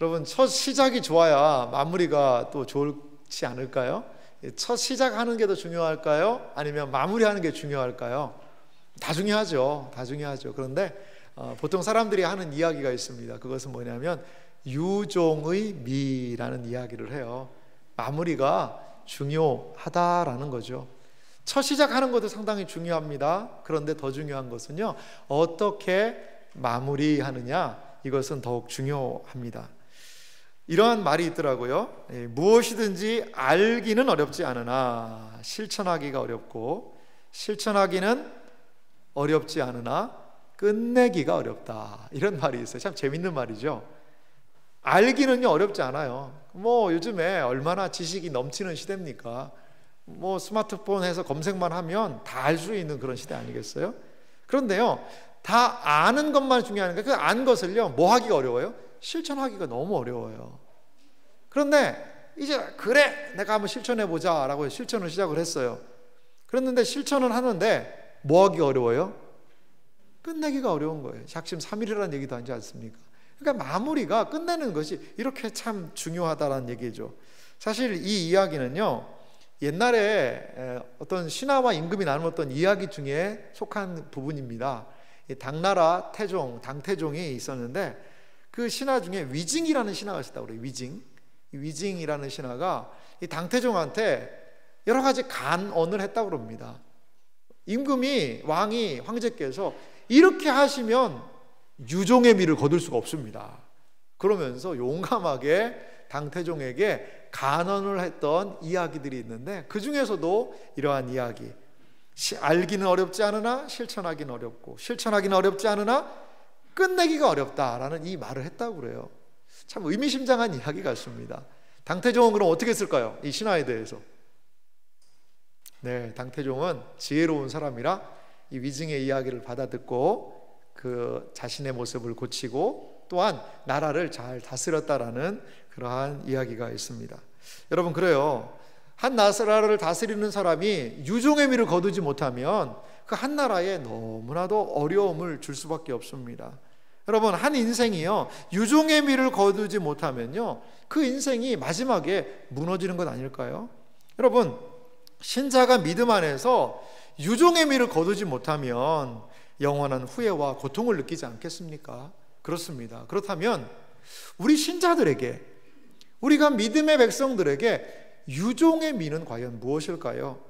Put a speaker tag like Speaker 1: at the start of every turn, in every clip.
Speaker 1: 여러분, 첫 시작이 좋아야 마무리가 또 좋지 않을까요? 첫 시작하는 게 더 중요할까요? 아니면 마무리하는 게 중요할까요? 다 중요하죠. 다 중요하죠. 그런데 보통 사람들이 하는 이야기가 있습니다. 그것은 뭐냐면 유종의 미라는 이야기를 해요. 마무리가 중요하다라는 거죠. 첫 시작하는 것도 상당히 중요합니다. 그런데 더 중요한 것은요, 어떻게 마무리하느냐, 이것은 더욱 중요합니다. 이러한 말이 있더라고요. 무엇이든지 알기는 어렵지 않으나 실천하기가 어렵고, 실천하기는 어렵지 않으나 끝내기가 어렵다, 이런 말이 있어요. 참 재밌는 말이죠. 알기는요 어렵지 않아요. 뭐 요즘에 얼마나 지식이 넘치는 시대입니까? 뭐 스마트폰 해서 검색만 하면 다 알 수 있는 그런 시대 아니겠어요? 그런데요, 다 아는 것만 중요한 게, 그 안 것을요 뭐 하기가 어려워요? 실천하기가 너무 어려워요. 그런데 이제 그래, 내가 한번 실천해보자 라고 실천을 시작을 했어요. 그랬는데 실천은 하는데 뭐 하기가 어려워요? 끝내기가 어려운 거예요. 작심 3일이라는 얘기도 하지 않습니까? 그러니까 마무리가, 끝내는 것이 이렇게 참 중요하다는 얘기죠. 사실 이 이야기는요, 옛날에 어떤 신하와 임금이 나누었던 이야기 중에 속한 부분입니다. 당나라 태종, 당태종이 있었는데, 그 신하 중에 위징이라는 신하가 있었다고 그래요. 위징. 이 위징이라는 신하가 이 당태종한테 여러 가지 간언을 했다고 그럽니다. 임금이, 왕이, 황제께서 이렇게 하시면 유종의 미를 거둘 수가 없습니다. 그러면서 용감하게 당태종에게 간언을 했던 이야기들이 있는데, 그 중에서도 이러한 이야기, 알기는 어렵지 않으나 실천하기는 어렵고, 실천하기는 어렵지 않으나 끝내기가 어렵다라는 이 말을 했다고 그래요. 참 의미심장한 이야기 같습니다. 당태종은 그럼 어떻게 했을까요? 이 신화에 대해서. 네, 당태종은 지혜로운 사람이라 이 위증의 이야기를 받아듣고 그 자신의 모습을 고치고 또한 나라를 잘 다스렸다라는 그러한 이야기가 있습니다. 여러분, 그래요. 한 나라를 다스리는 사람이 유종의 미를 거두지 못하면 그 한 나라에 너무나도 어려움을 줄 수밖에 없습니다. 여러분, 한 인생이요, 유종의 미를 거두지 못하면요, 그 인생이 마지막에 무너지는 것 아닐까요? 여러분, 신자가 믿음 안에서 유종의 미를 거두지 못하면 영원한 후회와 고통을 느끼지 않겠습니까? 그렇습니다. 그렇다면 우리 신자들에게, 우리가 믿음의 백성들에게 유종의 미는 과연 무엇일까요?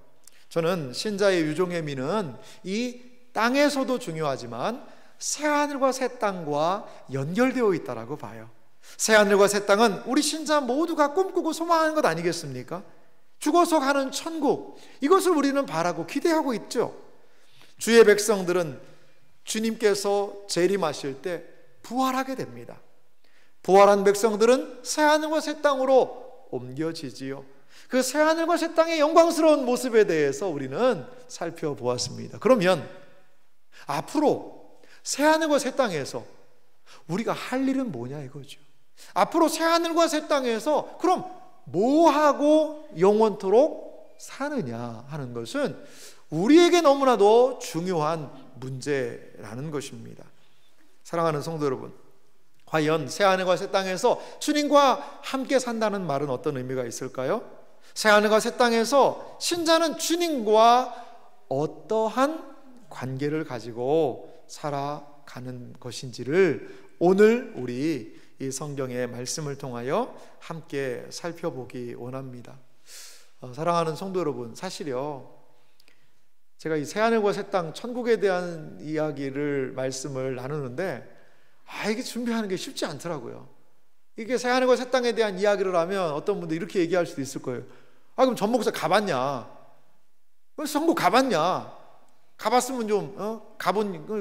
Speaker 1: 저는 신자의 유종의 미는 이 땅에서도 중요하지만 새하늘과 새 땅과 연결되어 있다라고 봐요. 새하늘과 새 땅은 우리 신자 모두가 꿈꾸고 소망하는 것 아니겠습니까? 죽어서 가는 천국, 이것을 우리는 바라고 기대하고 있죠. 주의 백성들은 주님께서 재림하실 때 부활하게 됩니다. 부활한 백성들은 새하늘과 새 땅으로 옮겨지지요. 그 새하늘과 새 땅의 영광스러운 모습에 대해서 우리는 살펴보았습니다. 그러면 앞으로 새하늘과 새 땅에서 우리가 할 일은 뭐냐 이거죠. 앞으로 새하늘과 새 땅에서 그럼 뭐하고 영원토록 사느냐 하는 것은 우리에게 너무나도 중요한 문제라는 것입니다. 사랑하는 성도 여러분, 과연 새하늘과 새 땅에서 주님과 함께 산다는 말은 어떤 의미가 있을까요? 새하늘과 새 땅에서 신자는 주님과 어떠한 관계를 가지고 살아가는 것인지를 오늘 우리 이 성경의 말씀을 통하여 함께 살펴보기 원합니다. 사랑하는 성도 여러분, 사실요, 제가 이 새하늘과 새 땅, 천국에 대한 이야기를 말씀을 나누는데 이게 준비하는 게 쉽지 않더라고요. 이게 새하늘과 새 땅에 대한 이야기를 하면 어떤 분들 이렇게 얘기할 수도 있을 거예요. 그럼 전 목사 가봤냐? 성국 가봤냐? 가봤으면 좀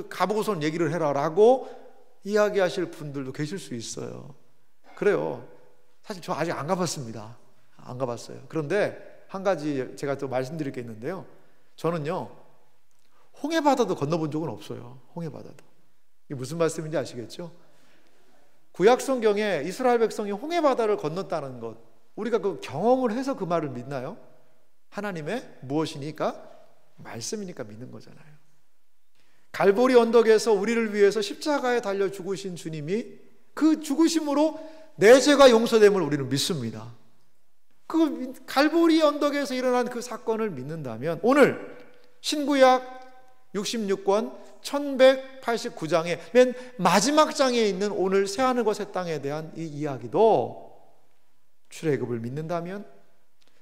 Speaker 1: 가보고선 얘기를 해라 라고 이야기하실 분들도 계실 수 있어요. 그래요. 사실 저 아직 안 가봤습니다. 안 가봤어요. 그런데 한 가지 제가 또 말씀드릴 게 있는데요, 저는요 홍해바다도 건너본 적은 없어요. 홍해바다도. 이게 무슨 말씀인지 아시겠죠? 구약 성경에 이스라엘 백성이 홍해바다를 건넜다는 것, 우리가 그 경험을 해서 그 말을 믿나요? 하나님의 무엇이니까? 말씀이니까 믿는 거잖아요. 갈보리 언덕에서 우리를 위해서 십자가에 달려 죽으신 주님이 그 죽으심으로 내 죄가 용서됨을 우리는 믿습니다. 그 갈보리 언덕에서 일어난 그 사건을 믿는다면 오늘 신구약 66권 1189장의 맨 마지막 장에 있는 오늘 새하늘과 새 땅에 대한 이 이야기도 출애굽을 믿는다면,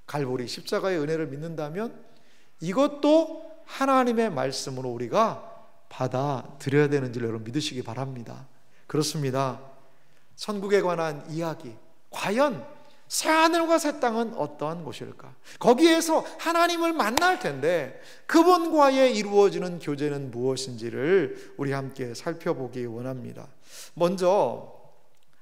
Speaker 1: 갈보리 십자가의 은혜를 믿는다면 이것도 하나님의 말씀으로 우리가 받아들여야 되는 줄 여러분 믿으시기 바랍니다. 그렇습니다. 천국에 관한 이야기, 과연 새하늘과 새 땅은 어떠한 곳일까? 거기에서 하나님을 만날 텐데 그분과의 이루어지는 교제는 무엇인지를 우리 함께 살펴보기 원합니다. 먼저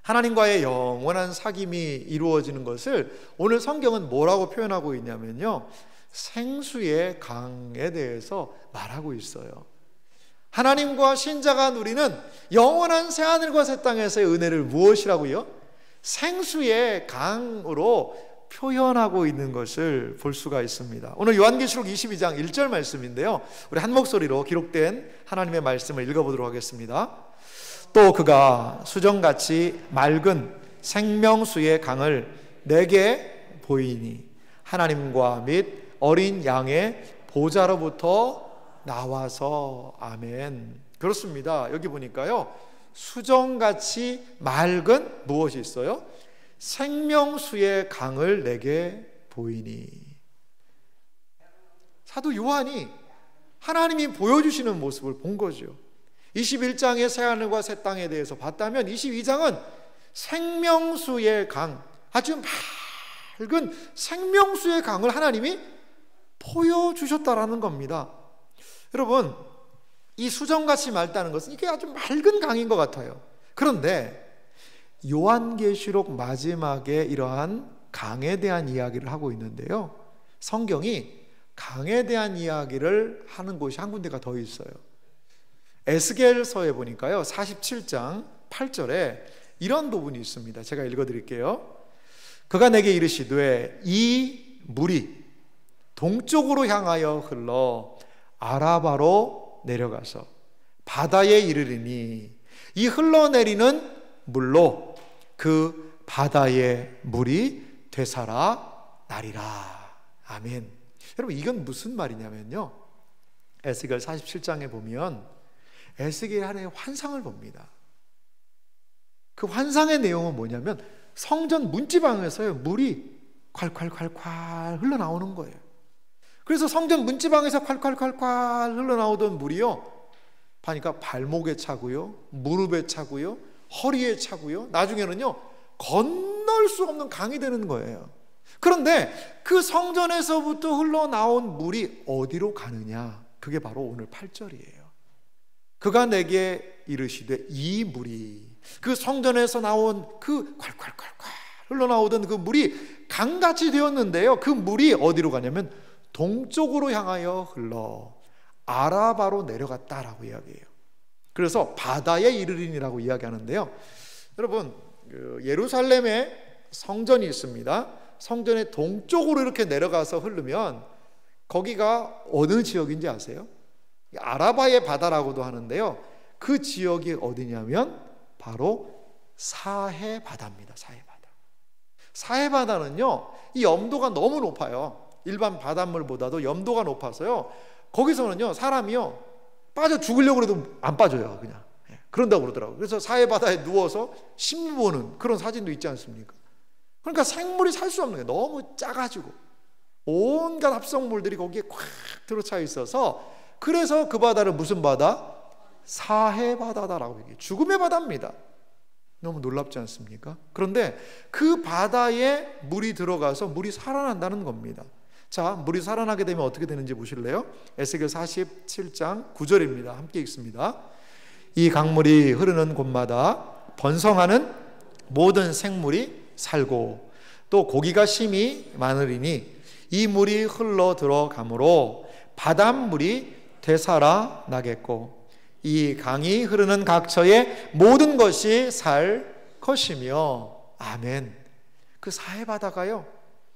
Speaker 1: 하나님과의 영원한 사귐이 이루어지는 것을 오늘 성경은 뭐라고 표현하고 있냐면요, 생수의 강에 대해서 말하고 있어요. 하나님과 신자가 누리는 영원한 새하늘과 새 땅에서의 은혜를 무엇이라고요? 생수의 강으로 표현하고 있는 것을 볼 수가 있습니다. 오늘 요한계시록 22장 1절 말씀인데요, 우리 한 목소리로 기록된 하나님의 말씀을 읽어보도록 하겠습니다. 또 그가 수정같이 맑은 생명수의 강을 내게 보이니 하나님과 및 어린 양의 보좌로부터 나와서. 아멘. 그렇습니다. 여기 보니까요, 수정같이 맑은 무엇이 있어요? 생명수의 강을 내게 보이니. 사도 요한이 하나님이 보여주시는 모습을 본 거죠. 21장의 새하늘과 새 땅에 대해서 봤다면 22장은 생명수의 강, 아주 맑은 생명수의 강을 하나님이 보여주셨다라는 겁니다. 여러분, 이 수정같이 맑다는 것은 이게 아주 맑은 강인 것 같아요. 그런데 요한계시록 마지막에 이러한 강에 대한 이야기를 하고 있는데요, 성경이 강에 대한 이야기를 하는 곳이 한 군데가 더 있어요. 에스겔서에 보니까요 47장 8절에 이런 부분이 있습니다. 제가 읽어드릴게요. 그가 내게 이르시되 이 물이 동쪽으로 향하여 흘러 아라바로 내려가서 바다에 이르리니 이 흘러내리는 물로 그 바다의 물이 되살아 나리라. 아멘. 여러분, 이건 무슨 말이냐면요, 에스겔 47장에 보면 에스겔이 하나의 환상을 봅니다. 그 환상의 내용은 뭐냐면 성전 문지방에서요 물이 콸콸콸콸 흘러나오는 거예요. 그래서 성전 문지방에서 콸콸콸콸 흘러나오던 물이요, 보니까 발목에 차고요, 무릎에 차고요, 허리에 차고요, 나중에는요 건널 수 없는 강이 되는 거예요. 그런데 그 성전에서부터 흘러나온 물이 어디로 가느냐, 그게 바로 오늘 8절이에요. 그가 내게 이르시되 이 물이, 그 성전에서 나온 그 콸콸콸콸 흘러나오던 그 물이 강같이 되었는데요, 그 물이 어디로 가냐면 동쪽으로 향하여 흘러 아라바로 내려갔다라고 이야기해요. 그래서 바다에 이르리니라고 이야기하는데요, 여러분, 예루살렘에 성전이 있습니다. 성전의 동쪽으로 이렇게 내려가서 흐르면 거기가 어느 지역인지 아세요? 아라바의 바다라고도 하는데요, 그 지역이 어디냐면 바로 사해 바다입니다. 사해 바다. 사해 바다는요 이 염도가 너무 높아요. 일반 바닷물보다도 염도가 높아서요 거기서는요 사람이요 빠져 죽으려고 해도 안 빠져요. 그냥 그런다고 그러더라고요. 그래서 사해 바다에 누워서 신문 보는 그런 사진도 있지 않습니까? 그러니까 생물이 살 수 없는 거예요. 너무 작아지고 온갖 합성물들이 거기에 꽉 들어차 있어서, 그래서 그 바다를 무슨 바다? 사해 바다다라고 얘기해요. 죽음의 바다입니다. 너무 놀랍지 않습니까? 그런데 그 바다에 물이 들어가서 물이 살아난다는 겁니다. 자, 물이 살아나게 되면 어떻게 되는지 보실래요? 에스겔 47장 9절입니다. 함께 읽습니다. 이 강물이 흐르는 곳마다 번성하는 모든 생물이 살고 또 고기가 심히 많으리니 이 물이 흘러 들어가므로 바닷물이 되살아 나겠고 이 강이 흐르는 각처의 모든 것이 살 것이며. 아멘. 그 사해 바다가요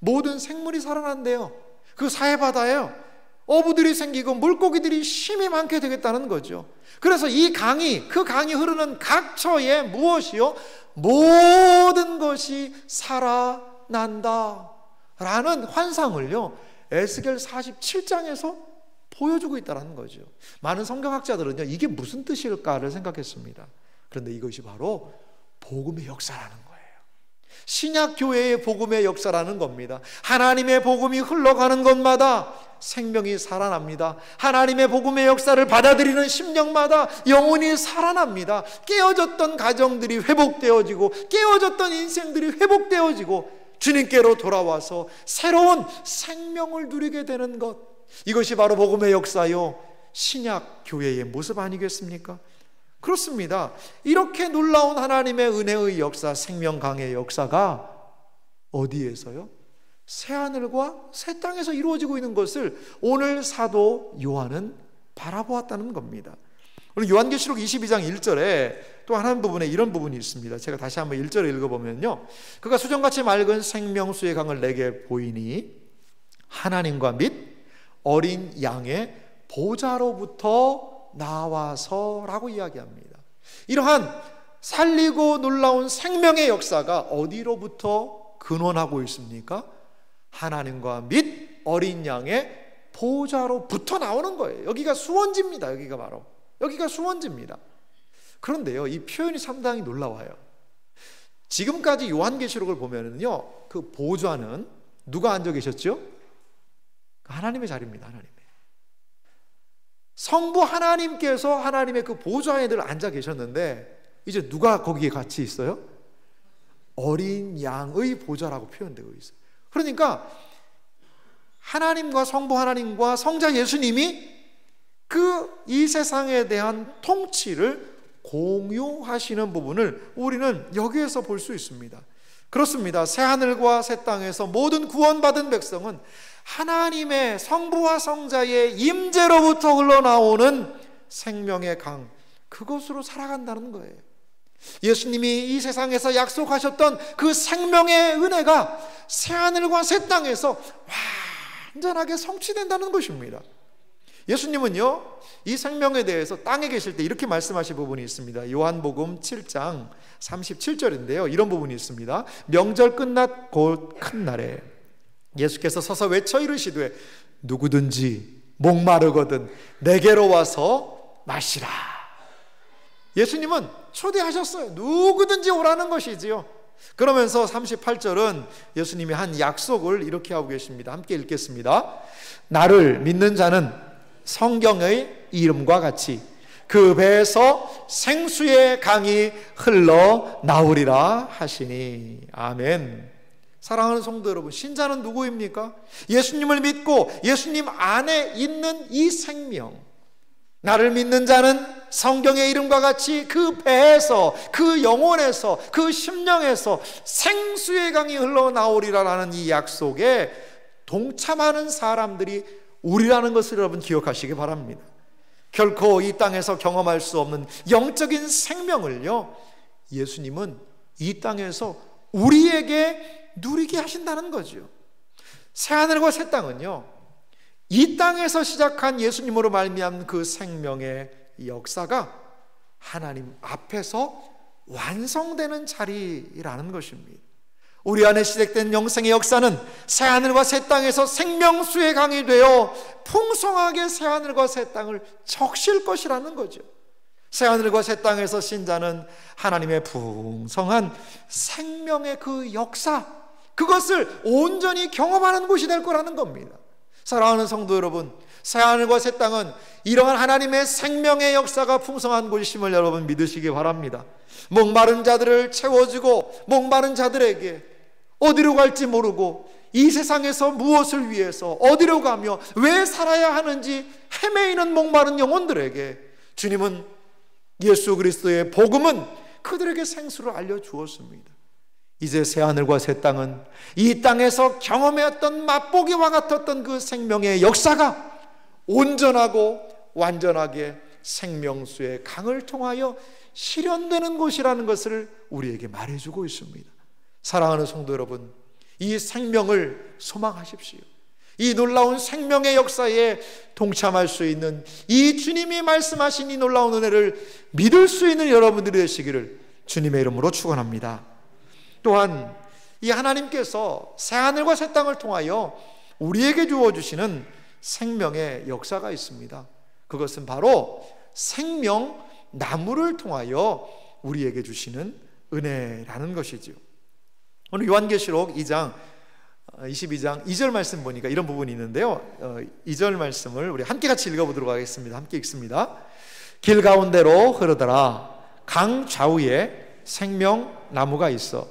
Speaker 1: 모든 생물이 살아난대요. 그 사해 바다예요 어부들이 생기고 물고기들이 심이 많게 되겠다는 거죠. 그래서 이 강이, 그 강이 흐르는 각처에 무엇이요? 모든 것이 살아난다 라는 환상을요, 에스겔 47장에서 보여주고 있다는 거죠. 많은 성경학자들은요, 이게 무슨 뜻일까를 생각했습니다. 그런데 이것이 바로 복음의 역사라는 거예요. 신약교회의 복음의 역사라는 겁니다. 하나님의 복음이 흘러가는 곳마다 생명이 살아납니다. 하나님의 복음의 역사를 받아들이는 심령마다 영혼이 살아납니다. 깨어졌던 가정들이 회복되어지고, 깨어졌던 인생들이 회복되어지고, 주님께로 돌아와서 새로운 생명을 누리게 되는 것, 이것이 바로 복음의 역사요, 신약교회의 모습 아니겠습니까? 그렇습니다. 이렇게 놀라운 하나님의 은혜의 역사, 생명강의 역사가 어디에서요? 새하늘과 새 땅에서 이루어지고 있는 것을 오늘 사도 요한은 바라보았다는 겁니다. 오늘 요한계시록 22장 1절에 또 한 부분에 이런 부분이 있습니다. 제가 다시 한번 1절을 읽어보면요, 그가 수정같이 맑은 생명수의 강을 내게 보이니 하나님과 및 어린 양의 보좌로부터 나와서라고 이야기합니다. 이러한 살리고 놀라운 생명의 역사가 어디로부터 근원하고 있습니까? 하나님과 및 어린 양의 보좌로부터 나오는 거예요. 여기가 수원지입니다. 여기가 수원지입니다. 그런데요, 이 표현이 상당히 놀라워요. 지금까지 요한계시록을 보면은요, 그 보좌는 누가 앉아 계셨죠? 하나님의 자리입니다. 하나님의. 성부 하나님께서 하나님의 그 보좌에 늘 앉아 계셨는데, 이제 누가 거기에 같이 있어요? 어린 양의 보좌라고 표현되고 있어요. 그러니까 하나님과 성부 하나님과 성자 예수님이 이 세상에 대한 통치를 공유하시는 부분을 우리는 여기에서 볼 수 있습니다. 그렇습니다. 새하늘과 새 땅에서 모든 구원받은 백성은 하나님의 성부와 성자의 임재로부터 흘러나오는 생명의 강, 그것으로 살아간다는 거예요. 예수님이 이 세상에서 약속하셨던 그 생명의 은혜가 새하늘과 새 땅에서 완전하게 성취된다는 것입니다. 예수님은요, 이 생명에 대해서 땅에 계실 때 이렇게 말씀하신 부분이 있습니다. 요한복음 7장 37절인데요, 이런 부분이 있습니다. 명절 끝났 곧 큰 날에 예수께서 서서 외쳐 이르시되 누구든지 목마르거든 내게로 와서 마시라. 예수님은 초대하셨어요. 누구든지 오라는 것이지요. 그러면서 38절은 예수님이 한 약속을 이렇게 하고 계십니다. 함께 읽겠습니다. 나를 믿는 자는 성경의 이름과 같이 그 배에서 생수의 강이 흘러나오리라 하시니. 아멘. 사랑하는 성도 여러분, 신자는 누구입니까? 예수님을 믿고 예수님 안에 있는 이 생명, 나를 믿는 자는 성경의 이름과 같이 그 배에서, 그 영혼에서, 그 심령에서 생수의 강이 흘러나오리라라는 이 약속에 동참하는 사람들이 우리라는 것을 여러분 기억하시기 바랍니다. 결코 이 땅에서 경험할 수 없는 영적인 생명을요, 예수님은 이 땅에서 우리에게 누리게 하신다는 거죠. 새하늘과 새 땅은요, 이 땅에서 시작한 예수님으로 말미암은 그 생명의 역사가 하나님 앞에서 완성되는 자리라는 것입니다. 우리 안에 시작된 영생의 역사는 새하늘과 새 땅에서 생명수의 강이 되어 풍성하게 새하늘과 새 땅을 적실 것이라는 거죠. 새하늘과 새 땅에서 신자는 하나님의 풍성한 생명의 그 역사, 그것을 온전히 경험하는 곳이 될 거라는 겁니다. 사랑하는 성도 여러분, 새하늘과 새 땅은 이러한 하나님의 생명의 역사가 풍성한 곳임을 여러분 믿으시기 바랍니다. 목마른 자들을 채워주고, 목마른 자들에게 어디로 갈지 모르고 이 세상에서 무엇을 위해서 어디로 가며 왜 살아야 하는지 헤매이는 목마른 영혼들에게 주님은, 예수 그리스도의 복음은 그들에게 생수를 알려주었습니다. 이제 새하늘과 새 땅은 이 땅에서 경험했던 맛보기와 같았던 그 생명의 역사가 온전하고 완전하게 생명수의 강을 통하여 실현되는 곳이라는 것을 우리에게 말해주고 있습니다. 사랑하는 성도 여러분, 이 생명을 소망하십시오. 이 놀라운 생명의 역사에 동참할 수 있는, 이 주님이 말씀하신 이 놀라운 은혜를 믿을 수 있는 여러분들이 되시기를 주님의 이름으로 축원합니다. 또한 이 하나님께서 새하늘과 새 땅을 통하여 우리에게 주어주시는 생명의 역사가 있습니다. 그것은 바로 생명나무를 통하여 우리에게 주시는 은혜라는 것이죠. 오늘 요한계시록 2장 22장 2절 말씀 보니까 이런 부분이 있는데요, 2절 말씀을 우리 함께 같이 읽어보도록 하겠습니다. 함께 읽습니다. 길 가운데로 흐르더라. 강 좌우에 생명나무가 있어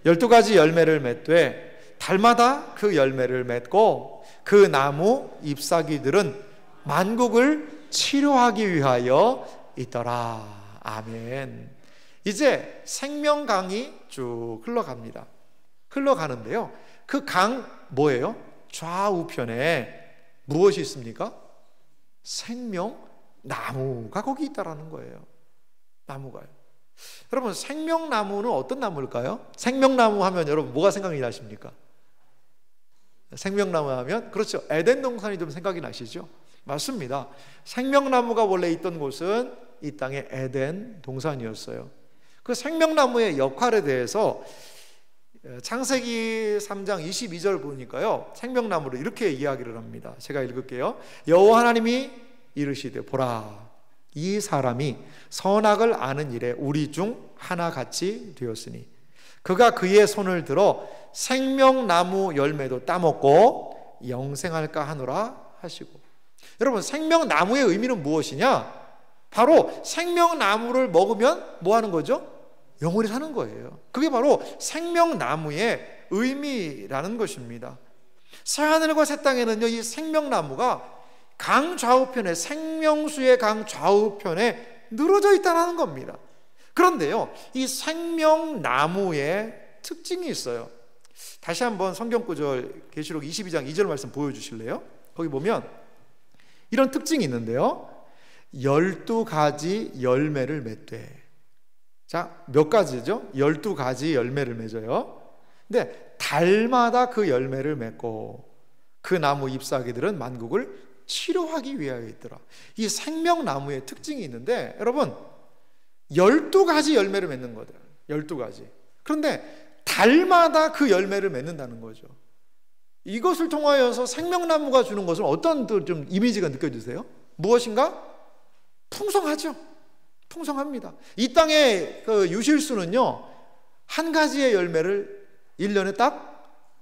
Speaker 1: 12가지 열매를 맺되 달마다 그 열매를 맺고 그 나무 잎사귀들은 만국을 치료하기 위하여 있더라. 아멘. 이제 생명강이 쭉 흘러갑니다. 흘러가는데요, 그 강 뭐예요? 좌우편에 무엇이 있습니까? 생명나무가 거기 있다라는 거예요. 나무가요. 여러분, 생명나무는 어떤 나무일까요? 생명나무 하면 여러분 뭐가 생각이 나십니까? 생명나무 하면, 그렇죠, 에덴 동산이 좀 생각이 나시죠? 맞습니다. 생명나무가 원래 있던 곳은 이 땅의 에덴 동산이었어요. 그 생명나무의 역할에 대해서 창세기 3장 22절 보니까요, 생명나무를 이렇게 이야기를 합니다. 제가 읽을게요. 여호와 하나님이 이르시되 보라, 이 사람이 선악을 아는 일에 우리 중 하나같이 되었으니 그가 그의 손을 들어 생명나무 열매도 따먹고 영생할까 하노라 하시고. 여러분, 생명나무의 의미는 무엇이냐? 바로 생명나무를 먹으면 뭐 하는 거죠? 영원히 사는 거예요. 그게 바로 생명나무의 의미라는 것입니다. 새하늘과 새 땅에는요, 이 생명나무가 강 좌우편에, 생명수의 강 좌우편에 늘어져 있다는 겁니다. 그런데요, 이 생명나무의 특징이 있어요. 다시 한번 성경구절 계시록 22장 2절 말씀 보여주실래요? 거기 보면 이런 특징이 있는데요, 12가지 열매를 맺되. 자, 몇 가지죠? 12가지 열매를 맺어요. 근데 달마다 그 열매를 맺고 그 나무 잎사귀들은 만국을 치료하기 위하여 있더라. 이 생명나무의 특징이 있는데, 여러분 12가지 열매를 맺는 거예요. 12가지. 그런데 달마다 그 열매를 맺는다는 거죠. 이것을 통하여서 생명나무가 주는 것은 어떤 좀 이미지가 느껴지세요? 무엇인가? 풍성하죠. 풍성합니다. 이 땅의 그 유실수는요, 한 가지의 열매를 1년에 딱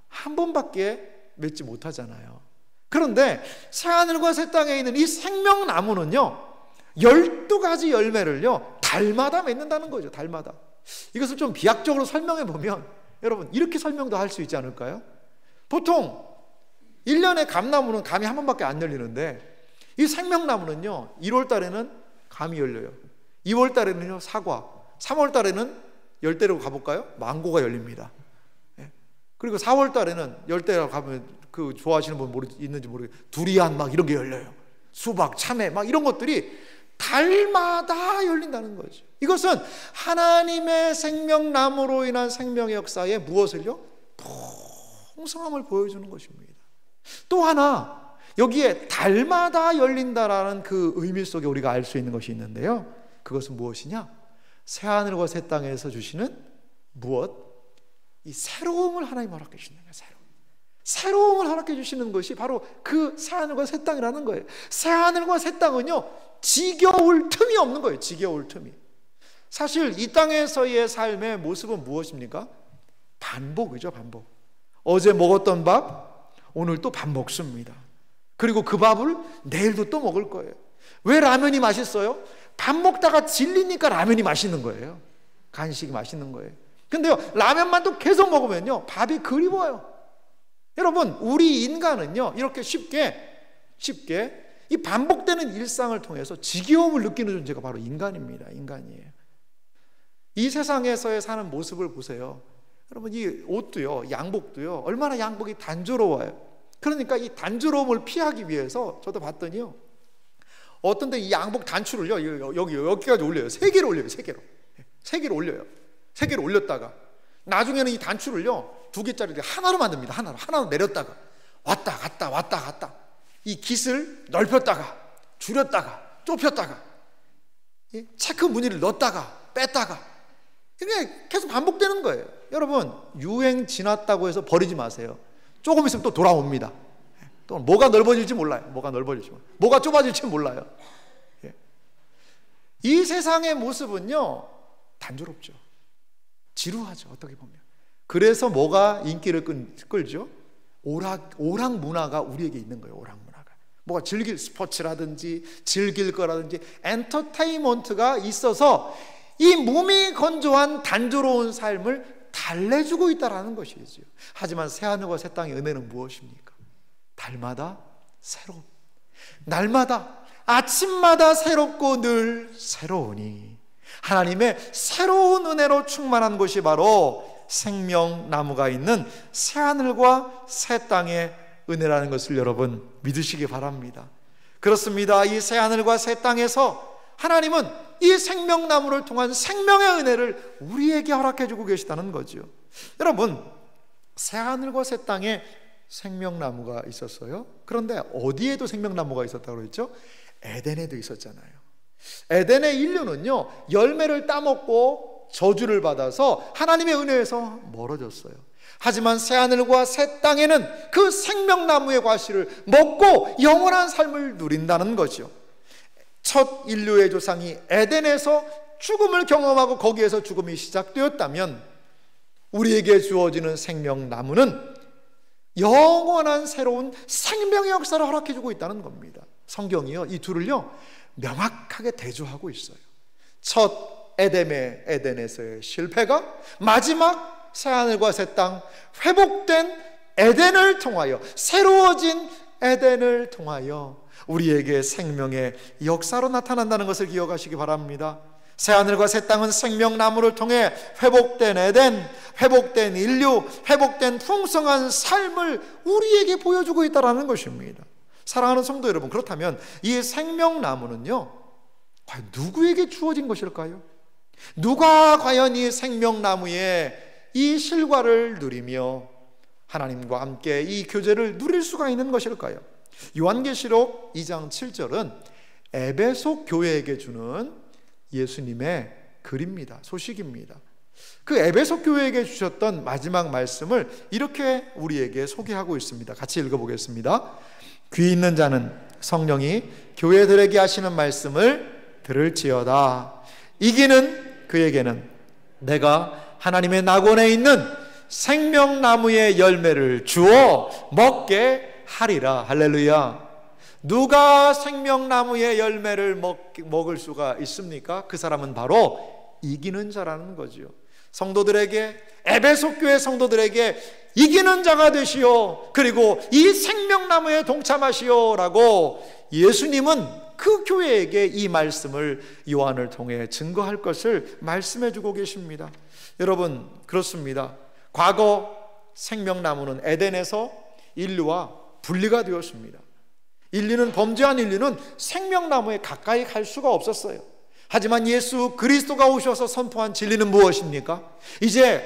Speaker 1: 한 번밖에 맺지 못하잖아요. 그런데 새하늘과 새 땅에 있는 이 생명나무는요, 12가지 열매를요 달마다 맺는다는 거죠. 달마다. 이것을 좀 비약적으로 설명해 보면 여러분 이렇게 설명도 할 수 있지 않을까요? 보통 1년에 감나무는 감이 한 번밖에 안 열리는데, 이 생명나무는요 1월 달에는 감이 열려요. 2월 달에는요 사과, 3월 달에는 열대로 가볼까요? 망고가 열립니다. 그리고 4월 달에는 열대로 가면 그 좋아하시는 분 있는지 모르겠어요. 두리안 막 이런 게 열려요. 수박, 참외 막 이런 것들이 달마다 열린다는 거죠. 이것은 하나님의 생명나무로 인한 생명의 역사에 무엇을요? 풍성함을 보여주는 것입니다. 또 하나, 여기에 달마다 열린다라는 그 의미 속에 우리가 알 수 있는 것이 있는데요, 그것은 무엇이냐? 새하늘과 새 땅에서 주시는 무엇? 이 새로움을 하나님 허락해 주시는 거예요. 새로움을 허락해 주시는 것이 바로 그 새하늘과 새 땅이라는 거예요. 새하늘과 새 땅은요 지겨울 틈이 없는 거예요. 지겨울 틈이. 사실 이 땅에서의 삶의 모습은 무엇입니까? 반복이죠. 반복. 어제 먹었던 밥 오늘 또 밥 먹습니다. 그리고 그 밥을 내일도 또 먹을 거예요. 왜 라면이 맛있어요? 밥 먹다가 질리니까 라면이 맛있는 거예요. 간식이 맛있는 거예요. 근데요 라면만 또 계속 먹으면요 밥이 그리워요. 여러분, 우리 인간은요 이렇게 쉽게 이 반복되는 일상을 통해서 지겨움을 느끼는 존재가 바로 인간입니다. 인간이에요. 이 세상에서의 사는 모습을 보세요. 여러분, 이 옷도요, 양복도요, 얼마나 양복이 단조로워요. 그러니까 이 단조로움을 피하기 위해서 저도 봤더니요, 어떤 데 이 양복 단추를요 여기까지 올려요. 3개를 올려요. 3개를 올려요. 3개를 올렸다가 나중에는 이 단추를요 2개짜리를 하나로 만듭니다. 하나로 내렸다가 왔다 갔다 왔다 갔다, 이 깃을 넓혔다가 줄였다가 좁혔다가, 체크 무늬를 넣었다가 뺐다가, 이게 계속 반복되는 거예요. 여러분, 유행 지났다고 해서 버리지 마세요. 조금 있으면 또 돌아옵니다. 또 뭐가 넓어질지 몰라요. 뭐가 좁아질지 몰라요. 이 세상의 모습은요, 단조롭죠. 지루하죠, 어떻게 보면. 그래서 뭐가 인기를 끌죠? 오락 문화가 우리에게 있는 거예요. 오락 문화가 뭐가 즐길 스포츠라든지 즐길 거라든지 엔터테인먼트가 있어서 이 몸이 건조한 단조로운 삶을 달래주고 있다는 것이죠. 하지만 새하늘과 새 땅의 은혜는 무엇입니까? 달마다 새로움, 날마다 아침마다 새롭고 늘 새로우니, 하나님의 새로운 은혜로 충만한 곳이 바로 생명나무가 있는 새하늘과 새 땅의 은혜라는 것을 여러분 믿으시기 바랍니다. 그렇습니다. 이 새하늘과 새 땅에서 하나님은 이 생명나무를 통한 생명의 은혜를 우리에게 허락해 주고 계시다는 거죠. 여러분, 새하늘과 새 땅에 생명나무가 있었어요. 그런데 어디에도 생명나무가 있었다고 그랬죠? 에덴에도 있었잖아요. 에덴의 인류는요, 열매를 따먹고 저주를 받아서 하나님의 은혜에서 멀어졌어요. 하지만 새하늘과 새 땅에는 그 생명나무의 과실을 먹고 영원한 삶을 누린다는 거죠. 첫 인류의 조상이 에덴에서 죽음을 경험하고 거기에서 죽음이 시작되었다면, 우리에게 주어지는 생명나무는 영원한 새로운 생명의 역사를 허락해주고 있다는 겁니다. 성경이요, 이 둘을요 명확하게 대조하고 있어요. 첫 에덴에서의 실패가 마지막 새하늘과 새 땅, 회복된 에덴을 통하여, 새로워진 에덴을 통하여 우리에게 생명의 역사로 나타난다는 것을 기억하시기 바랍니다. 새하늘과 새 땅은 생명나무를 통해 회복된 에덴, 회복된 인류, 회복된 풍성한 삶을 우리에게 보여주고 있다는 것입니다. 사랑하는 성도 여러분, 그렇다면 이 생명나무는요, 과연 누구에게 주어진 것일까요? 누가 과연 이 생명나무의 이 실과를 누리며 하나님과 함께 이 교제를 누릴 수가 있는 것일까요? 요한계시록 2장 7절은 에베소 교회에게 주는 예수님의 글입니다. 소식입니다. 그 에베소 교회에게 주셨던 마지막 말씀을 이렇게 우리에게 소개하고 있습니다. 같이 읽어보겠습니다. 귀 있는 자는 성령이 교회들에게 하시는 말씀을 들을지어다. 이기는 그에게는 내가 하나님의 낙원에 있는 생명나무의 열매를 주어 먹게 하리라. 할렐루야. 누가 생명나무의 열매를 먹을 수가 있습니까? 그 사람은 바로 이기는 자라는 거죠. 성도들에게, 에베소 교회 성도들에게 이기는 자가 되시오, 그리고 이 생명나무에 동참하시오 라고 예수님은 그 교회에게 이 말씀을 요한을 통해 증거할 것을 말씀해 주고 계십니다. 여러분, 그렇습니다. 과거 생명나무는 에덴에서 인류와 분리가 되었습니다. 범죄한 인류는 생명나무에 가까이 갈 수가 없었어요. 하지만 예수 그리스도가 오셔서 선포한 진리는 무엇입니까? 이제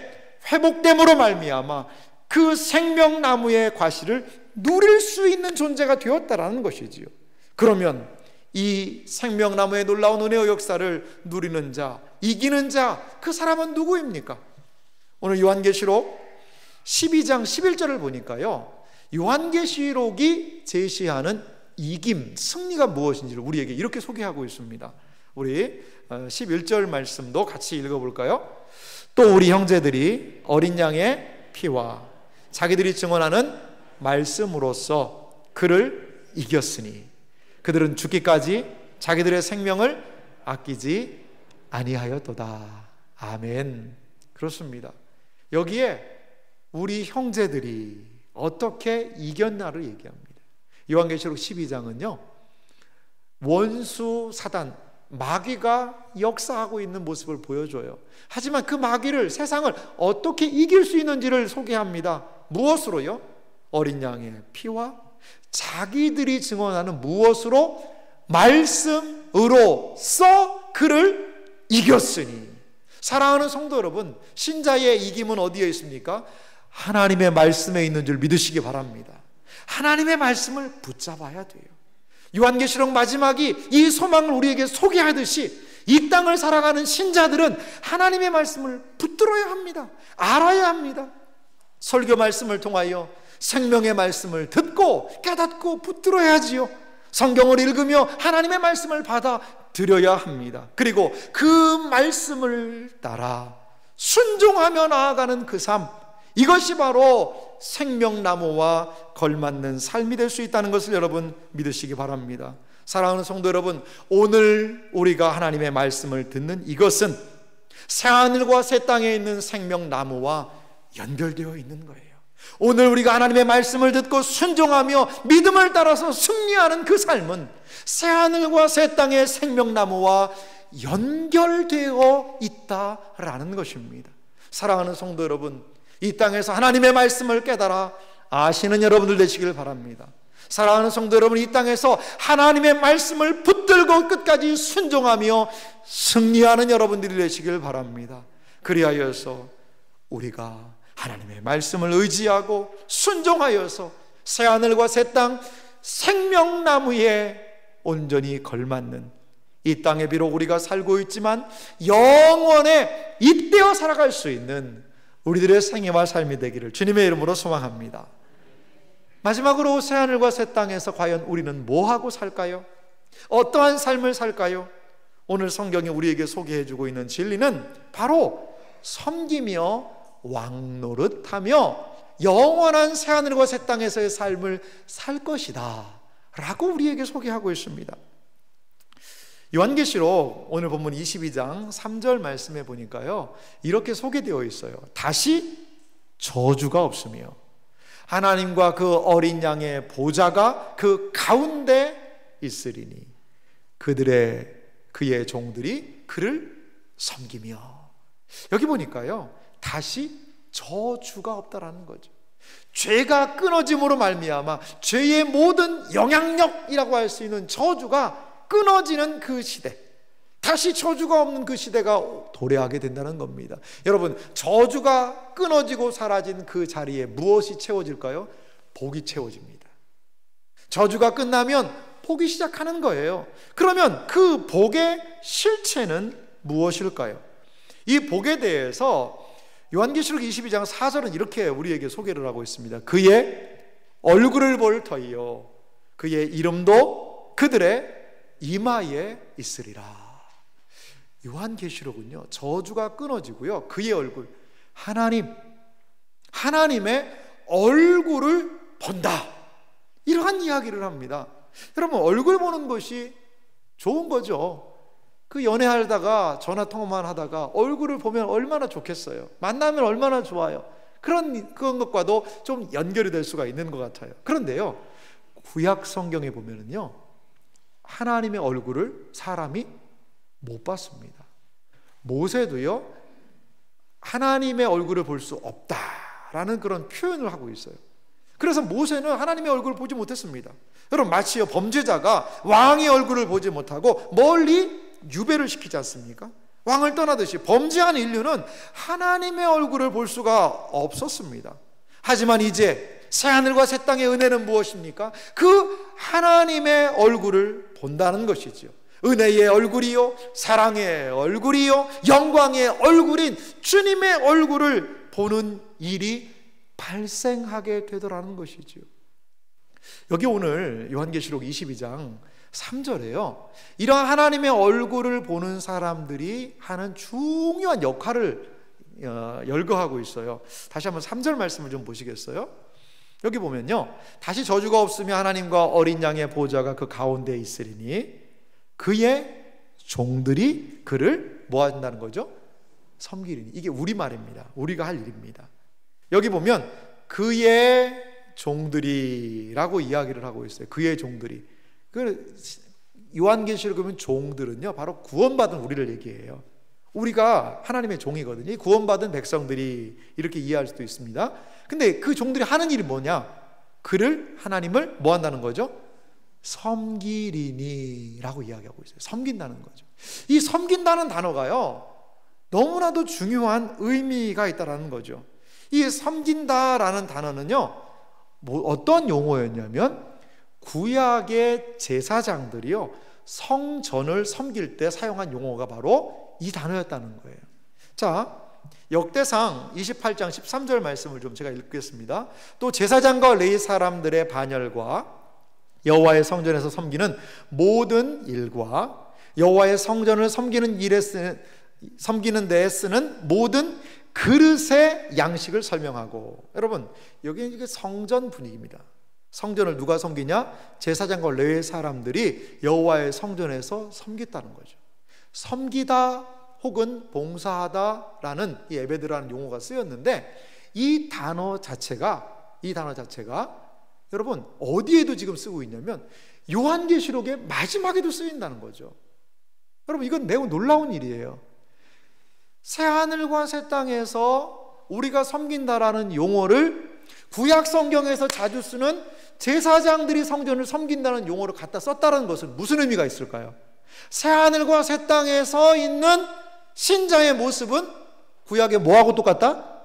Speaker 1: 회복됨으로 말미암아 그 생명나무의 과실을 누릴 수 있는 존재가 되었다라는 것이지요. 그러면 이 생명나무의 놀라운 은혜의 역사를 누리는 자, 이기는 자, 그 사람은 누구입니까? 오늘 요한계시록 12장 11절을 보니까요, 요한계시록이 제시하는 이김, 승리가 무엇인지를 우리에게 이렇게 소개하고 있습니다. 우리 11절 말씀도 같이 읽어볼까요? 또 우리 형제들이 어린 양의 피와 자기들이 증언하는 말씀으로써 그를 이겼으니 그들은 죽기까지 자기들의 생명을 아끼지 아니하였도다. 아멘. 그렇습니다. 여기에 우리 형제들이 어떻게 이겼나를 얘기합니다. 요한계시록 12장은요, 원수 사단, 마귀가 역사하고 있는 모습을 보여줘요. 하지만 그 마귀를, 세상을 어떻게 이길 수 있는지를 소개합니다. 무엇으로요? 어린 양의 피와 자기들이 증언하는 무엇으로? 말씀으로써 그를 이겼으니. 사랑하는 성도 여러분, 신자의 이김은 어디에 있습니까? 하나님의 말씀에 있는 줄 믿으시기 바랍니다. 하나님의 말씀을 붙잡아야 돼요. 요한계시록 마지막이 이 소망을 우리에게 소개하듯이 이 땅을 살아가는 신자들은 하나님의 말씀을 붙들어야 합니다. 알아야 합니다. 설교 말씀을 통하여 생명의 말씀을 듣고 깨닫고 붙들어야지요. 성경을 읽으며 하나님의 말씀을 받아들여야 합니다. 그리고 그 말씀을 따라 순종하며 나아가는 그 삶, 이것이 바로 생명나무와 걸맞는 삶이 될 수 있다는 것을 여러분 믿으시기 바랍니다. 사랑하는 성도 여러분, 오늘 우리가 하나님의 말씀을 듣는 이것은 새하늘과 새 땅에 있는 생명나무와 연결되어 있는 거예요. 오늘 우리가 하나님의 말씀을 듣고 순종하며 믿음을 따라서 승리하는 그 삶은 새하늘과 새 땅의 생명나무와 연결되어 있다라는 것입니다. 사랑하는 성도 여러분, 이 땅에서 하나님의 말씀을 깨달아 아시는 여러분들 되시길 바랍니다. 사랑하는 성도 여러분, 이 땅에서 하나님의 말씀을 붙들고 끝까지 순종하며 승리하는 여러분들이 되시길 바랍니다. 그리하여서 우리가 하나님의 말씀을 의지하고 순종하여서 새하늘과 새 땅 생명나무에 온전히 걸맞는 이 땅에 비록 우리가 살고 있지만 영원에 잇대어 살아갈 수 있는 우리들의 생애와 삶이 되기를 주님의 이름으로 소망합니다. 마지막으로 새하늘과 새 땅에서 과연 우리는 뭐하고 살까요? 어떠한 삶을 살까요? 오늘 성경이 우리에게 소개해주고 있는 진리는 바로 섬기며 왕노릇하며 영원한 새하늘과 새 땅에서의 삶을 살 것이다 라고 우리에게 소개하고 있습니다. 요한계시록 오늘 본문 22장 3절 말씀에 보니까요, 이렇게 소개되어 있어요. 다시 저주가 없으며 하나님과 그 어린 양의 보좌가 그 가운데 있으리니 그의 종들이 그를 섬기며. 여기 보니까요, 다시 저주가 없다라는 거죠. 죄가 끊어짐으로 말미암아 죄의 모든 영향력이라고 할 수 있는 저주가 끊어지는 그 시대, 다시 저주가 없는 그 시대가 도래하게 된다는 겁니다. 여러분, 저주가 끊어지고 사라진 그 자리에 무엇이 채워질까요? 복이 채워집니다. 저주가 끝나면 복이 시작하는 거예요. 그러면 그 복의 실체는 무엇일까요? 이 복에 대해서 요한계시록 22장 4절은 이렇게 우리에게 소개를 하고 있습니다. 그의 얼굴을 볼 터이요 그의 이름도 그들의 이마에 있으리라. 요한계시록은요, 저주가 끊어지고요, 그의 얼굴, 하나님의 얼굴을 본다, 이러한 이야기를 합니다. 여러분, 얼굴 보는 것이 좋은 거죠. 그 연애하다가 전화통화만 하다가 얼굴을 보면 얼마나 좋겠어요. 만나면 얼마나 좋아요. 그런 것과도 좀 연결이 될 수가 있는 것 같아요. 그런데요, 구약 성경에 보면은요, 하나님의 얼굴을 사람이 못 봤습니다. 모세도요, 하나님의 얼굴을 볼 수 없다라는 그런 표현을 하고 있어요. 그래서 모세는 하나님의 얼굴을 보지 못했습니다. 여러분, 마치요 범죄자가 왕의 얼굴을 보지 못하고 멀리 유배를 시키지 않습니까? 왕을 떠나듯이 범죄한 인류는 하나님의 얼굴을 볼 수가 없었습니다. 하지만 이제 새하늘과 새 땅의 은혜는 무엇입니까? 그 하나님의 얼굴을 본다는 것이죠. 은혜의 얼굴이요, 사랑의 얼굴이요, 영광의 얼굴인 주님의 얼굴을 보는 일이 발생하게 되더라는 것이죠. 여기 오늘 요한계시록 22장 3절에요, 이러한 하나님의 얼굴을 보는 사람들이 하는 중요한 역할을 열거하고 있어요. 다시 한번 3절 말씀을 좀 보시겠어요? 여기 보면요, 다시 저주가 없으며 하나님과 어린 양의 보좌가 그 가운데 있으리니 그의 종들이 그를 뭐 한다는 거죠? 섬기리니. 이게 우리말입니다. 우리가 할 일입니다. 여기 보면 그의 종들이라고 이야기를 하고 있어요. 그의 종들이. 요한계시록 보면 종들은요, 바로 구원받은 우리를 얘기해요. 우리가 하나님의 종이거든요. 구원받은 백성들이 이렇게 이해할 수도 있습니다. 근데 그 종들이 하는 일이 뭐냐? 하나님을 뭐 한다는 거죠? 섬기리니 라고 이야기하고 있어요. 섬긴다는 거죠. 이 섬긴다는 단어가요, 너무나도 중요한 의미가 있다는 거죠. 이 섬긴다라는 단어는요, 어떤 용어였냐면 구약의 제사장들이요 성전을 섬길 때 사용한 용어가 바로 이 단어였다는 거예요. 자, 역대상 28장 13절 말씀을 좀 제가 읽겠습니다. 또 제사장과 레위 사람들의 반열과 여호와의 성전에서 섬기는 모든 일과 여호와의 성전을 섬기는 데에 쓰는 모든 그릇의 양식을 설명하고, 여러분 여기 이게 성전 분위기입니다. 성전을 누가 섬기냐? 제사장과 레위 사람들이 여호와의 성전에서 섬겼다는 거죠. 섬기다 혹은 봉사하다라는 이 에베드라는 용어가 쓰였는데 이 단어 자체가 여러분 어디에도 지금 쓰고 있냐면 요한계시록의 마지막에도 쓰인다는 거죠. 여러분 이건 매우 놀라운 일이에요. 새하늘과 새 땅에서 우리가 섬긴다라는 용어를 구약 성경에서 자주 쓰는 제사장들이 성전을 섬긴다는 용어로 갖다 썼다는 것은 무슨 의미가 있을까요? 새하늘과 새 땅에서 있는 신자의 모습은 구약의 뭐하고 똑같다?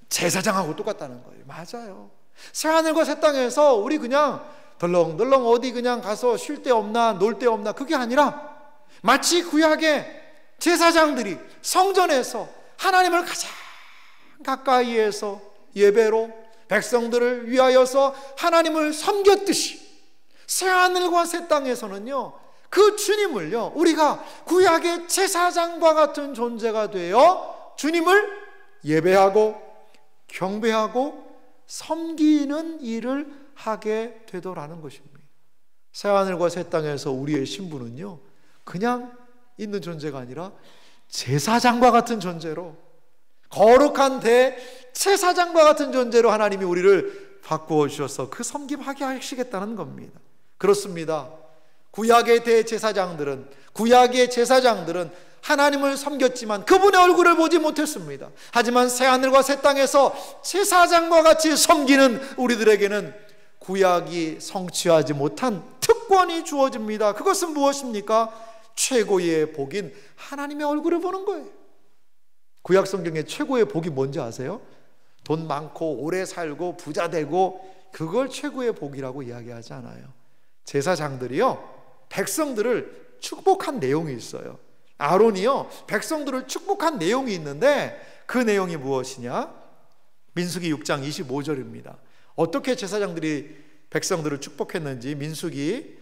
Speaker 1: 제사장하고 똑같다는 거예요. 맞아요. 새하늘과 새 땅에서 우리 그냥 덜렁덜렁 어디 그냥 가서 쉴 데 없나 놀 데 없나 그게 아니라 마치 구약의 제사장들이 성전에서 하나님을 가장 가까이에서 예배로 백성들을 위하여서 하나님을 섬겼듯이 새하늘과 새 땅에서는요 그 주님을요 우리가 구약의 제사장과 같은 존재가 되어 주님을 예배하고 경배하고 섬기는 일을 하게 되더라는 것입니다. 새하늘과 새 땅에서 우리의 신분은요 그냥 있는 존재가 아니라 제사장과 같은 존재로, 거룩한 대제사장과 같은 존재로 하나님이 우리를 바꾸어 주셔서 그 섬김하게 하시겠다는 겁니다. 그렇습니다. 구약의 제사장들은 하나님을 섬겼지만 그분의 얼굴을 보지 못했습니다. 하지만 새하늘과 새 땅에서 제사장과 같이 섬기는 우리들에게는 구약이 성취하지 못한 특권이 주어집니다. 그것은 무엇입니까? 최고의 복인 하나님의 얼굴을 보는 거예요. 구약 성경의 최고의 복이 뭔지 아세요? 돈 많고 오래 살고 부자 되고 그걸 최고의 복이라고 이야기하지 않아요. 제사장들이요 백성들을 축복한 내용이 있어요. 아론이요 백성들을 축복한 내용이 있는데 그 내용이 무엇이냐? 민수기 6장 25절입니다. 어떻게 제사장들이 백성들을 축복했는지 민수기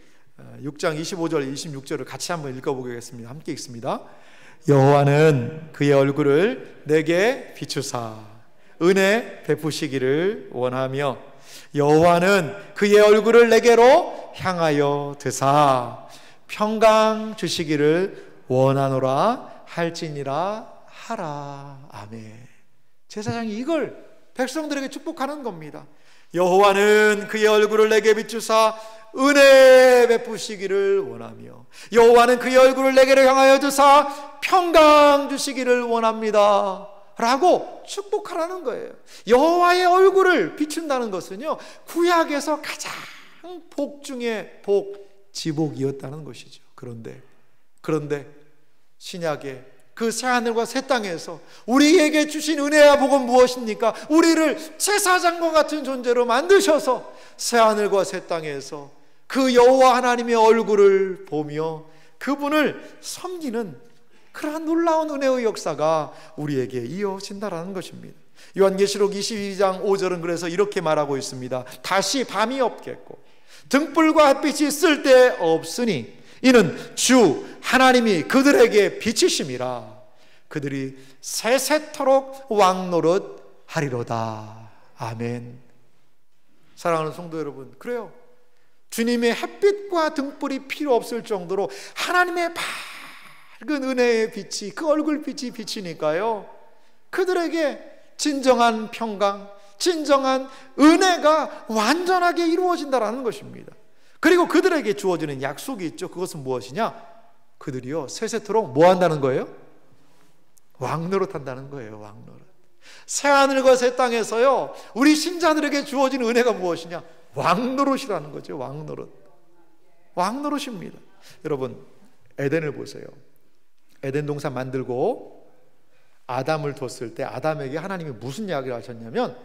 Speaker 1: 6장 25절 26절을 같이 한번 읽어보겠습니다. 함께 읽습니다. 여호와는 그의 얼굴을 내게 비추사 은혜 베푸시기를 원하며 여호와는 그의 얼굴을 내게로 향하여 드사 평강 주시기를 원하노라 할지니라 하라. 아멘. 제사장이 이걸 백성들에게 축복하는 겁니다. 여호와는 그의 얼굴을 내게 비추사 은혜 베푸시기를 원하며 여호와는 그의 얼굴을 내게로 향하여 드사 평강 주시기를 원합니다 라고 축복하라는 거예요. 여호와의 얼굴을 비춘다는 것은요 구약에서 가장 복 중에 복, 지복이었다는 것이죠. 그런데 신약의 그 새하늘과 새 땅에서 우리에게 주신 은혜와 복은 무엇입니까? 우리를 제사장과 같은 존재로 만드셔서 새하늘과 새 땅에서 그 여호와 하나님의 얼굴을 보며 그분을 섬기는 그러한 놀라운 은혜의 역사가 우리에게 이어진다라는 것입니다. 요한계시록 22장 5절은 그래서 이렇게 말하고 있습니다. 다시 밤이 없겠고 등불과 햇빛이 쓸데없으니 이는 주 하나님이 그들에게 비치심이라 그들이 세세토록 왕노릇 하리로다. 아멘. 사랑하는 성도 여러분, 그래요. 주님의 햇빛과 등불이 필요 없을 정도로 하나님의 밝은 은혜의 빛이 그 얼굴빛이 비치니까요 그들에게 진정한 평강, 진정한 은혜가 완전하게 이루어진다라는 것입니다. 그리고 그들에게 주어지는 약속이 있죠. 그것은 무엇이냐? 그들이요 세세토록 뭐 한다는 거예요? 왕노릇 한다는 거예요. 왕노릇. 새하늘과 새 땅에서요 우리 신자들에게 주어지는 은혜가 무엇이냐? 왕노릇이라는 거죠. 왕노릇입니다. 여러분 에덴을 보세요. 에덴 동산 만들고 아담을 뒀을 때 아담에게 하나님이 무슨 이야기를 하셨냐면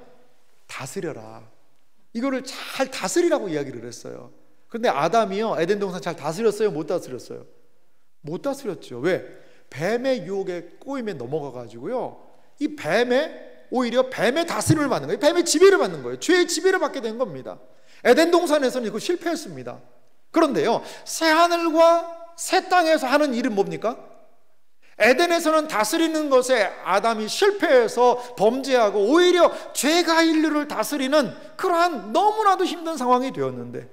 Speaker 1: 다스려라. 이거를 잘 다스리라고 이야기를 했어요. 그런데 아담이요, 에덴 동산 잘 다스렸어요? 못 다스렸어요? 못 다스렸죠. 왜? 뱀의 유혹에 꼬임에 넘어가 가지고요, 이 오히려 뱀의 다스림을 받는 거예요. 뱀의 지배를 받는 거예요. 죄의 지배를 받게 된 겁니다. 에덴 동산에서는 이거 실패했습니다. 그런데요, 새하늘과 새 땅에서 하는 일은 뭡니까? 에덴에서는 다스리는 것에 아담이 실패해서 범죄하고 오히려 죄가 인류를 다스리는 그러한 너무나도 힘든 상황이 되었는데,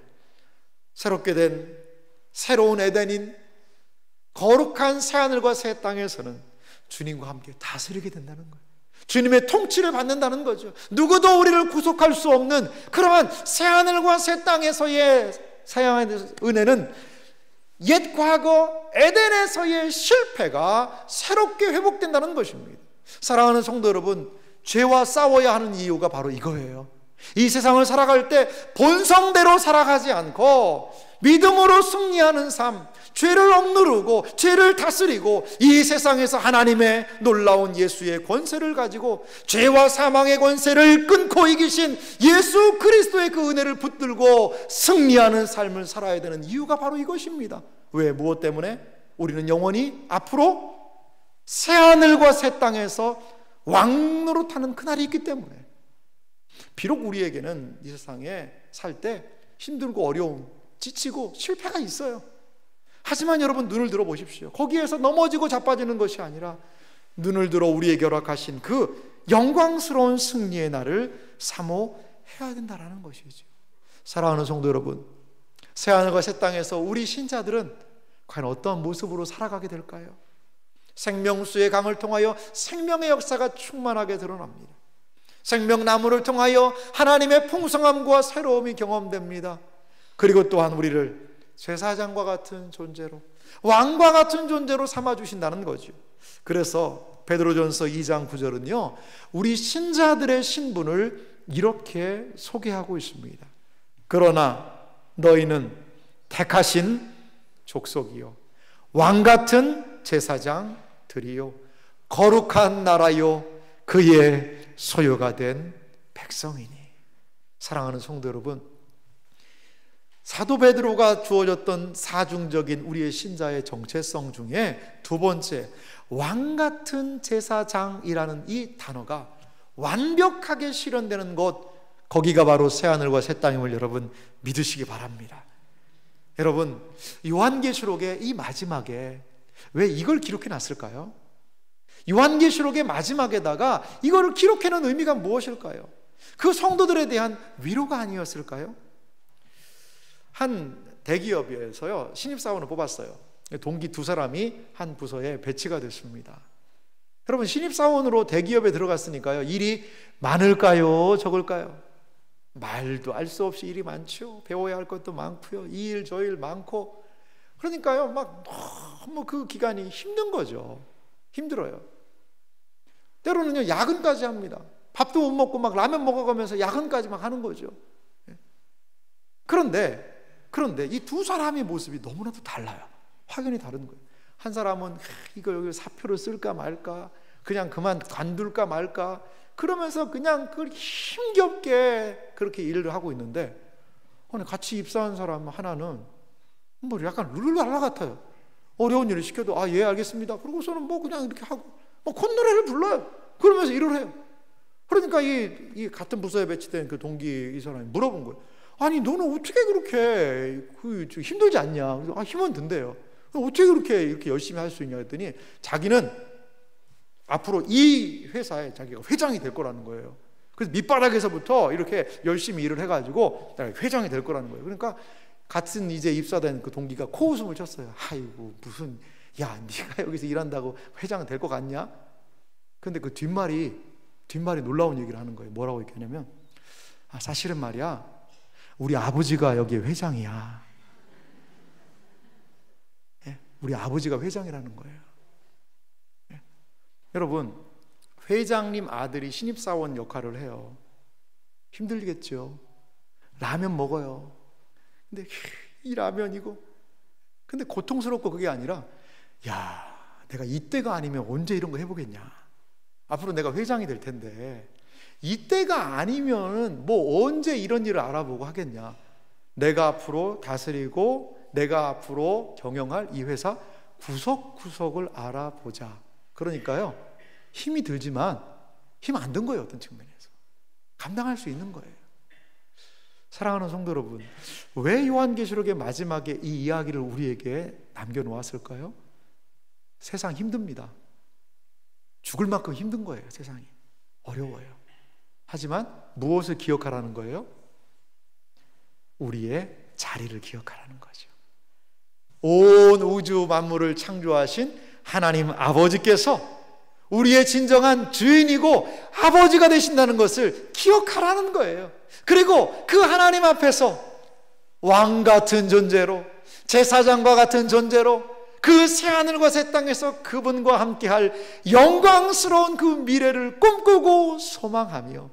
Speaker 1: 새롭게 된 새로운 에덴인 거룩한 새하늘과 새 땅에서는 주님과 함께 다스리게 된다는 거예요. 주님의 통치를 받는다는 거죠. 누구도 우리를 구속할 수 없는 그러한 새하늘과 새 땅에서의 사양의 은혜는 옛 과거 에덴에서의 실패가 새롭게 회복된다는 것입니다. 사랑하는 성도 여러분, 죄와 싸워야 하는 이유가 바로 이거예요. 이 세상을 살아갈 때 본성대로 살아가지 않고 믿음으로 승리하는 삶, 죄를 억누르고 죄를 다스리고 이 세상에서 하나님의 놀라운 예수의 권세를 가지고 죄와 사망의 권세를 끊고 이기신 예수 그리스도의 그 은혜를 붙들고 승리하는 삶을 살아야 되는 이유가 바로 이것입니다. 왜? 무엇 때문에? 우리는 영원히 앞으로 새하늘과 새 땅에서 왕노릇하는 그날이 있기 때문에. 비록 우리에게는 이 세상에 살 때 힘들고 어려움, 지치고 실패가 있어요. 하지만 여러분, 눈을 들어 보십시오. 거기에서 넘어지고 자빠지는 것이 아니라 눈을 들어 우리에게 허락하신 그 영광스러운 승리의 날을 사모해야 된다는 것이죠. 사랑하는 성도 여러분, 새하늘과 새 땅에서 우리 신자들은 과연 어떤 모습으로 살아가게 될까요? 생명수의 강을 통하여 생명의 역사가 충만하게 드러납니다. 생명나무를 통하여 하나님의 풍성함과 새로움이 경험됩니다. 그리고 또한 우리를 제사장과 같은 존재로, 왕과 같은 존재로 삼아주신다는 거죠. 그래서 베드로전서 2장 9절은요, 우리 신자들의 신분을 이렇게 소개하고 있습니다. 그러나 너희는 택하신 족속이요, 왕같은 제사장들이요, 거룩한 나라요, 그의 소유가 된 백성이니. 사랑하는 성도 여러분, 사도 베드로가 주어졌던 사중적인 우리의 신자의 정체성 중에 두 번째, 왕같은 제사장이라는 이 단어가 완벽하게 실현되는 곳, 거기가 바로 새하늘과 새 땅임을 여러분 믿으시기 바랍니다. 여러분, 요한계시록의 이 마지막에 왜 이걸 기록해 놨을까요? 요한계시록의 마지막에다가 이거를 기록해 놓은 의미가 무엇일까요? 그 성도들에 대한 위로가 아니었을까요? 한 대기업에서요, 신입사원을 뽑았어요. 동기 두 사람이 한 부서에 배치가 됐습니다. 여러분, 신입사원으로 대기업에 들어갔으니까요, 일이 많을까요, 적을까요? 말도 알 수 없이 일이 많죠. 배워야 할 것도 많고요, 이 일 저 일 많고. 그러니까요, 막 너무 그 기간이 힘든 거죠. 힘들어요. 때로는요, 야근까지 합니다. 밥도 못 먹고 막 라면 먹어가면서 야근까지 막 하는 거죠. 그런데 이 두 사람의 모습이 너무나도 달라요. 확연히 다른 거예요. 한 사람은 이거 여기 사표를 쓸까 말까, 그냥 그만 관둘까 말까, 그러면서 그냥 그 힘겹게 그렇게 일을 하고 있는데, 같이 입사한 사람 하나는 뭐 약간 룰루랄라 같아요. 어려운 일을 시켜도 예 알겠습니다, 그러고서는 뭐 그냥 이렇게 하고 뭐 콧노래를 불러요. 그러면서 일을 해요. 그러니까 이 같은 부서에 배치된 그 동기 이 사람이 물어본 거예요. 아니, 너는 어떻게 그렇게 힘들지 않냐? 그래서 힘은 든대요. 어떻게 이렇게 열심히 할 수 있냐 했더니, 자기는 앞으로 이 회사에 자기가 회장이 될 거라는 거예요. 그래서 밑바닥에서부터 이렇게 열심히 일을 해가지고 회장이 될 거라는 거예요. 그러니까 같은 이제 입사된 그 동기가 코웃음을 쳤어요. 아이고, 무슨, 야, 네가 여기서 일한다고 회장 될 것 같냐? 근데 그 뒷말이 놀라운 얘기를 하는 거예요. 뭐라고 얘기하냐면, 사실은 말이야, 우리 아버지가 여기 회장이야. 예? 우리 아버지가 회장이라는 거예요. 예? 여러분, 회장님 아들이 신입사원 역할을 해요. 힘들겠죠. 라면 먹어요. 근데 이 라면이고, 근데 고통스럽고 그게 아니라, 내가 이때가 아니면 언제 이런 거 해보겠냐. 앞으로 내가 회장이 될 텐데 이때가 아니면은 뭐 언제 이런 일을 알아보고 하겠냐. 내가 앞으로 다스리고 내가 앞으로 경영할 이 회사 구석구석을 알아보자. 그러니까요, 힘이 들지만 힘 안 든 거예요. 어떤 측면에서 감당할 수 있는 거예요. 사랑하는 성도 여러분, 왜 요한계시록의 마지막에 이 이야기를 우리에게 남겨놓았을까요? 세상 힘듭니다. 죽을 만큼 힘든 거예요. 세상이 어려워요. 하지만 무엇을 기억하라는 거예요? 우리의 자리를 기억하라는 거죠. 온 우주 만물을 창조하신 하나님 아버지께서 우리의 진정한 주인이고 아버지가 되신다는 것을 기억하라는 거예요. 그리고 그 하나님 앞에서 왕 같은 존재로, 제사장과 같은 존재로 그 새하늘과 새 땅에서 그분과 함께할 영광스러운 그 미래를 꿈꾸고 소망하며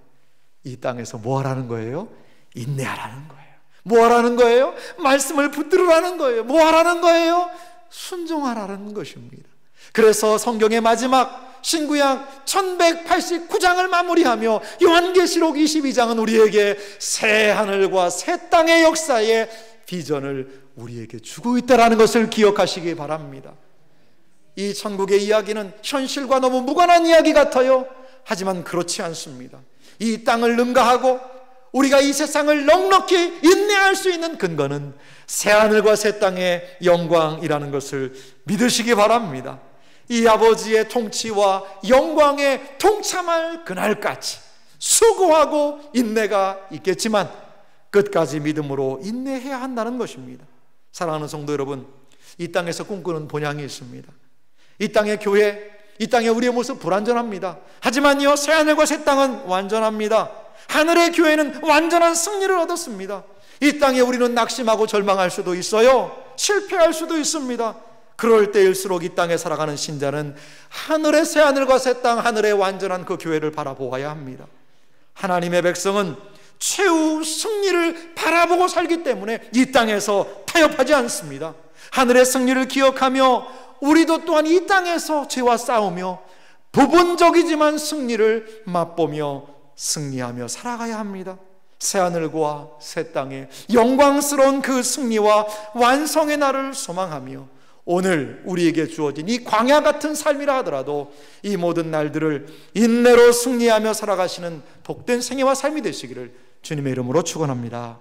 Speaker 1: 이 땅에서 뭐 하라는 거예요? 인내하라는 거예요. 뭐 하라는 거예요? 말씀을 붙들으라는 거예요. 뭐 하라는 거예요? 순종하라는 것입니다. 그래서 성경의 마지막 신구약 1189장을 마무리하며 요한계시록 22장은 우리에게 새 하늘과 새 땅의 역사의 비전을 우리에게 주고 있다는 것을 기억하시기 바랍니다. 이 천국의 이야기는 현실과 너무 무관한 이야기 같아요. 하지만 그렇지 않습니다. 이 땅을 능가하고 우리가 이 세상을 넉넉히 인내할 수 있는 근거는 새하늘과 새 땅의 영광이라는 것을 믿으시기 바랍니다. 이 아버지의 통치와 영광에 동참할 그날까지 수고하고 인내가 있겠지만 끝까지 믿음으로 인내해야 한다는 것입니다. 사랑하는 성도 여러분, 이 땅에서 꿈꾸는 본향이 있습니다. 이 땅의 교회, 이 땅의 우리의 모습 불완전합니다. 하지만요, 새하늘과 새 땅은 완전합니다. 하늘의 교회는 완전한 승리를 얻었습니다. 이 땅에 우리는 낙심하고 절망할 수도 있어요. 실패할 수도 있습니다. 그럴 때일수록 이 땅에 살아가는 신자는 하늘의 새하늘과 새 땅, 하늘의 완전한 그 교회를 바라보아야 합니다. 하나님의 백성은 최후 승리를 바라보고 살기 때문에 이 땅에서 타협하지 않습니다. 하늘의 승리를 기억하며 우리도 또한 이 땅에서 죄와 싸우며 부분적이지만 승리를 맛보며 승리하며 살아가야 합니다. 새하늘과 새 땅의 영광스러운 그 승리와 완성의 날을 소망하며 오늘 우리에게 주어진 이 광야 같은 삶이라 하더라도 이 모든 날들을 인내로 승리하며 살아가시는 복된 생애와 삶이 되시기를 주님의 이름으로 축원합니다.